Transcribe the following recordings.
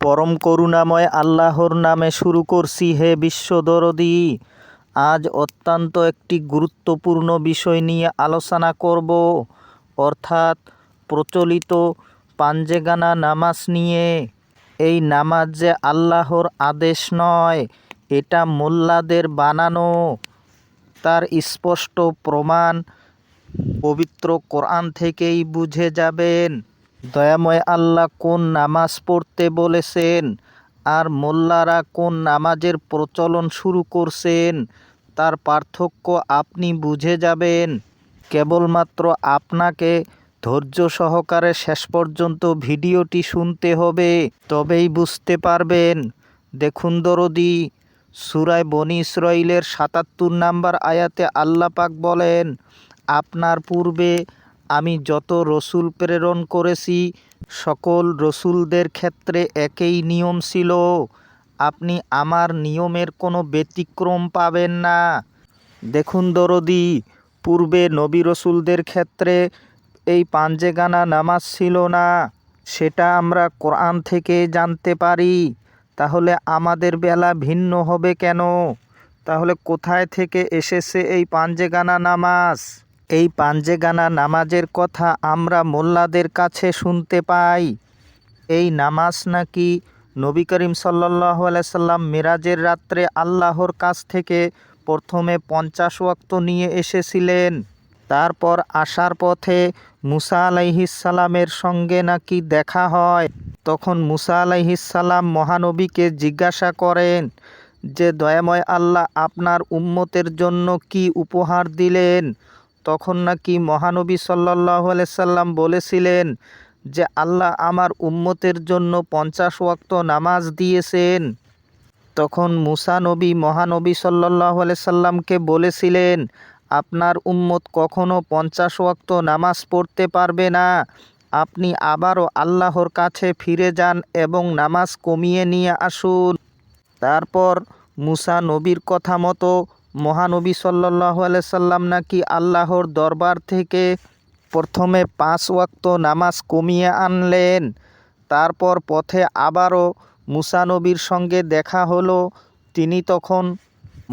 পরম করুণাময় আল্লাহর নামে শুরু করছি হে বিশ্বদরদী। আজ অত্যন্ত একটি গুরুত্বপূর্ণ বিষয় নিয়ে আলোচনা করব, অর্থাৎ প্রচলিত পাঞ্জেগানা নামাজ নিয়ে। এই নামাজ যে আল্লাহর আদেশ নয়, এটা মোল্লাদের বানানো, তার স্পষ্ট প্রমাণ পবিত্র কোরআন থেকেই বুঝে যাবেন। দয়াময় আল্লাহ কোন নামাজ পড়তে বলেছেন আর মোল্লারা কোন নামাজের প্রচলন শুরু করছেন, তার পার্থক্য আপনি বুঝে যাবেন। কেবলমাত্র আপনাকে ধৈর্য সহকারে শেষ পর্যন্ত ভিডিওটি শুনতে হবে, তবেই বুঝতে পারবেন। দেখুন দরদি, সূরা বনী ইসরাঈলের ৭৭ নম্বর আয়াতে আল্লাহ পাক বলেন, আপনার পূর্বে আমি যত রসুল প্রেরণ করেছি সকল রসুলদের ক্ষেত্রে একই নিয়ম ছিল। আপনি আমার নিয়মের কোনো ব্যতিক্রম পাবেন না। দেখুন দরদি, পূর্বে নবী রসুলদের ক্ষেত্রে এই পাঞ্জেগানা নামাজ ছিল না, সেটা আমরা কোরআন থেকে জানতে পারি। তাহলে আমাদের বেলা ভিন্ন হবে কেন? তাহলে কোথায় থেকে এসেছে এই পাঞ্জেগানা নামাজ? এই পাঞ্জেগানা নামাজের কথা আমরা মোল্লাদের কাছে শুনতে পাই। এই নামাজ নাকি নবী করিম সাল্লাল্লাহু আলাইহি সাল্লাম মেরাজের রাত্রে আল্লাহর কাছ থেকে প্রথমে 50 ওয়াক্ত নিয়ে এসেছিলেন। তারপর আসার পথে মুসা আলাইহিস সালামের সঙ্গে নাকি দেখা হয়। তখন মুসা আলাইহিস সালাম মহানবীকে জিজ্ঞাসা করেন যে, দয়াময় আল্লাহ আপনার উম্মতের জন্য কি উপহার দিলেন? তখন নাকি মহানবী সাল্লাল্লাহু আলাইহি সাল্লাম বলেছিলেন যে, আল্লাহ আমার উম্মতের জন্য 50 ওয়াক্ত নামাজ দিয়েছেন। তখন মুসা নবী মহানবী সাল্লাল্লাহু আলাইহি সাল্লামকে বলেছিলেন, আপনার উম্মত কখনো 50 ওয়াক্ত নামাজ পড়তে পারবে না। আপনি আবারও আল্লাহর কাছে ফিরে যান এবং নামাজ কমিয়ে নিয়ে আসুন। তারপর মুসা নবীর কথা মতো মহানবী সাল্লাল্লাহু আলাইহি সাল্লাম নাকি আল্লাহর দরবার থেকে প্রথমে 5 ওয়াক্ত নামাজ কমিয়ে আনলেন। তারপর পথে আবারও মুসা নবীর সঙ্গে দেখা হলো। তিনি তখন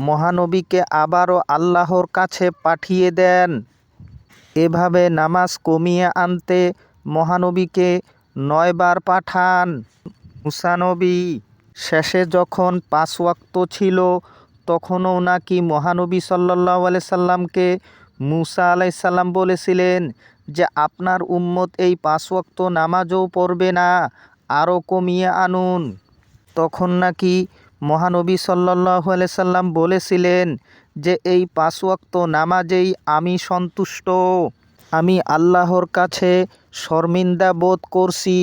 মহানবীকে আবারও আল্লাহর কাছে পাঠিয়ে দেন। এভাবে নামাজ কমিয়ে আনতে মহানবীকে 9 বার পাঠান মুসা নবী। শেষে যখন 5 ওয়াক্ত ছিল, তখনও নাকি মহানবী সাল্লাল্লাহু আলাইহি সাল্লামকে মুসা আলাইহিস সালাম বলেছিলেন যে, আপনার উম্মত এই 5 ওয়াক্ত নামাজও পড়বে না, আরও কমিয়ে আনুন। তখন নাকি মহানবী সাল্লাল্লাহু আলাইহি সাল্লাম বলেছিলেন যে, এই 5 ওয়াক্ত নামাজেই আমি সন্তুষ্ট। আমি আল্লাহর কাছে শর্মিন্দা বোধ করছি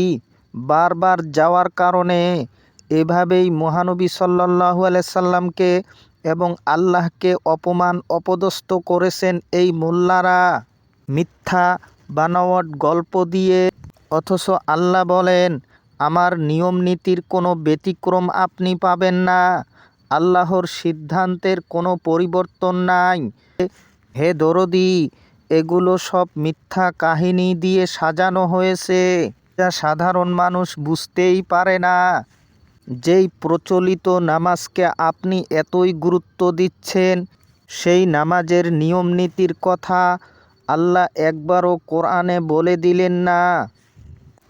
বারবার যাওয়ার কারণে। এভাবেই মহানবী সাল্লাল্লাহু আলাইহি সাল্লামকে এবং আল্লাহকে অপমান অপদস্থ করেছেন এই মোল্লারা, মিথ্যা বানোয়াট গল্প দিয়ে। অথচ আল্লাহ বলেন, আমার নিয়ম নীতির কোনো ব্যতিক্রম আপনি পাবেন না। আল্লাহর সিদ্ধান্তের কোনো পরিবর্তন নাই। হে দরদি, এগুলো সব মিথ্যা কাহিনী দিয়ে সাজানো হয়েছে, যা সাধারণ মানুষ বুঝতেই পারে না। যেই প্রচলিত নামাজকে আপনি এতই গুরুত্ব দিচ্ছেন, সেই নামাজের নিয়ম নীতির কথা আল্লাহ একবারও কোরআনে বলে দিলেন না।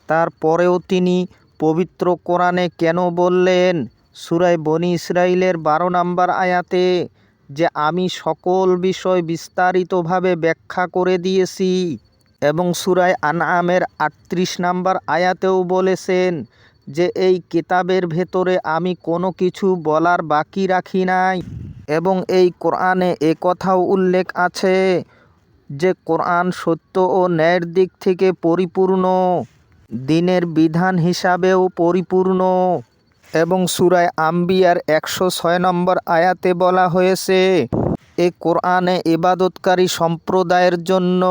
তারপরেও তিনি পবিত্র কোরআনে কেন বললেন সূরা বনী ইসরাঈলের 12 নম্বর আয়াতে যে, আমি সকল বিষয় বিস্তারিতভাবে ব্যাখ্যা করে দিয়েছি, এবং সূরা আনআমের 38 নম্বর আয়াতেও বলেছেন যে, এই কিতাবের ভেতরে আমি কোনো কিছু বলার বাকি রাখি নাই। এবং এই কোরআনে কথাও উল্লেখ আছে যে, কোরআন সত্য ও ন্যায়ের দিক থেকে পরিপূর্ণ, দ্বীনের বিধান হিসাবেও পরিপূর্ণ। এবং সূরা আম্বিয়ার 106 নম্বর আয়াতে বলা হয়েছে, এ কোরআনে ইবাদতকারী সম্প্রদায়ের জন্য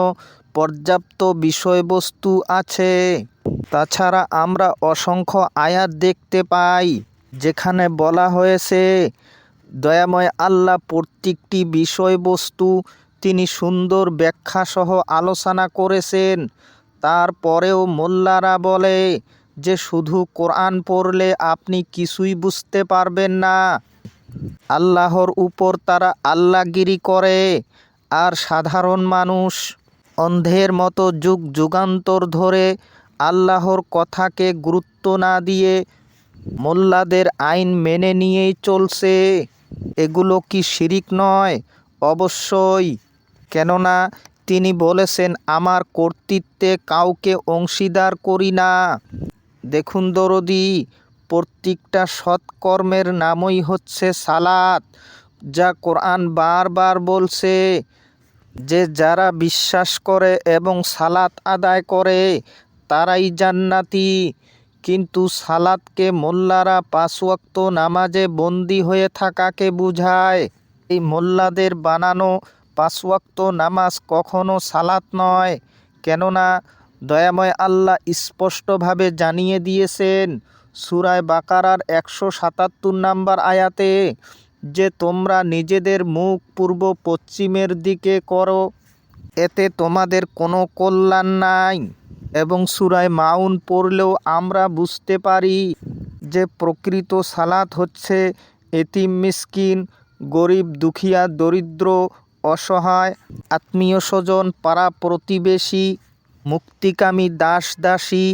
পর্যাপ্ত বিষয়বস্তু আছে। তাছাড়া আমরা অসংখ্য আয়াত দেখতে পাই যেখানে বলা হয়েছে, দয়াময় আল্লাহ প্রত্যেকটি বিষয়বস্তু তিনি সুন্দর ব্যাখ্যাসহ আলোচনা করেছেন। তারপরেও মোল্লারা বলে যে শুধু কোরআন পড়লে আপনি কিছুই বুঝতে পারবেন না। আল্লাহর উপর তারা আল্লাহগিরি করে, আর সাধারণ মানুষ অন্ধের মতো যুগ যুগান্তর ধরে আল্লাহর কথাকে গুরুত্ব না দিয়ে মোল্লাদের আইন মেনে নিয়েই চলছে। এগুলো কি শিরিক নয়? অবশ্যই। কেননা তিনি বলেছেন, আমার কর্তৃত্বে কাউকে অংশীদার করি না। দেখুন দরদি, প্রত্যেকটা সৎকর্মের নামই হচ্ছে সালাত, যা কোরআন বারবার বলছে যে যারা বিশ্বাস করে এবং সালাত আদায় করে তারাই জান্নাতি। কিন্তু সালাতকে মোল্লারা 5 ওয়াক্ত নামাজে বন্দী হয়ে থাকাকে বুঝায়। এই মোল্লাদের বানানো 5 ওয়াক্ত নামাজ কখনো সালাত নয়। কেননা দয়াময় আল্লাহ স্পষ্টভাবে জানিয়ে দিয়েছেন সূরা বাকারার 177 নম্বর আয়াতে যে তোমরা নিজেদের মুখ পূর্ব পশ্চিমের দিকে করো, এতে তোমাদের কোনো কল্যাণ নাই। এবং সূরা মাউন পড়লেও আমরা বুঝতে পারি যে প্রকৃত সালাত হচ্ছে এতিম মিসকিন, গরিব দুখিয়া, দরিদ্র, অসহায়, আত্মীয় স্বজন, পাড়া প্রতিবেশী, মুক্তিকামী দাস দাসী,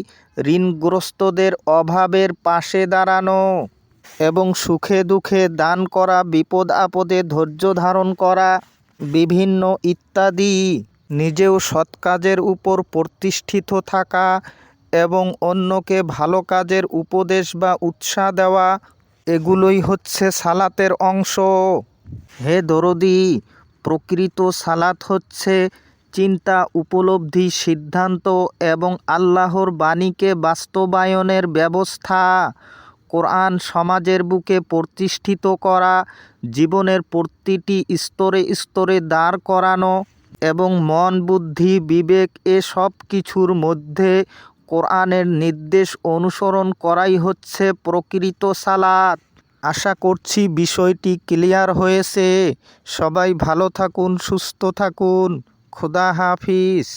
ঋণগ্রস্তদের অভাবের পাশে দাঁড়ানো এবং সুখে দুঃখে দান করা, বিপদ আপদে ধৈর্য ধারণ করা, বিভিন্ন ইত্যাদি। নিজেও সৎ কাজের উপর প্রতিষ্ঠিত থাকা এবং অন্যকে ভালো কাজের উপদেশ বা উৎসাহ দেওয়া, এগুলোই হচ্ছে সালাতের অংশ। হে দরদি, প্রকৃত সালাত হচ্ছে চিন্তা, উপলব্ধি, সিদ্ধান্ত এবং আল্লাহর বাণীকে বাস্তবায়নের ব্যবস্থা। কোরআন সমাজের বুকে প্রতিষ্ঠিত করা, জীবনের প্রতিটি স্তরে স্তরে দাঁড় করানো এবং মন, বুদ্ধি, বিবেক এ সব কিছুর মধ্যে কোরআনের নির্দেশ অনুসরণ করাই হচ্ছে প্রকৃত সালাত। আশা করছি বিষয়টি ক্লিয়ার হয়েছে। সবাই ভালো থাকুন, সুস্থ থাকুন। খোদা হাফিজ।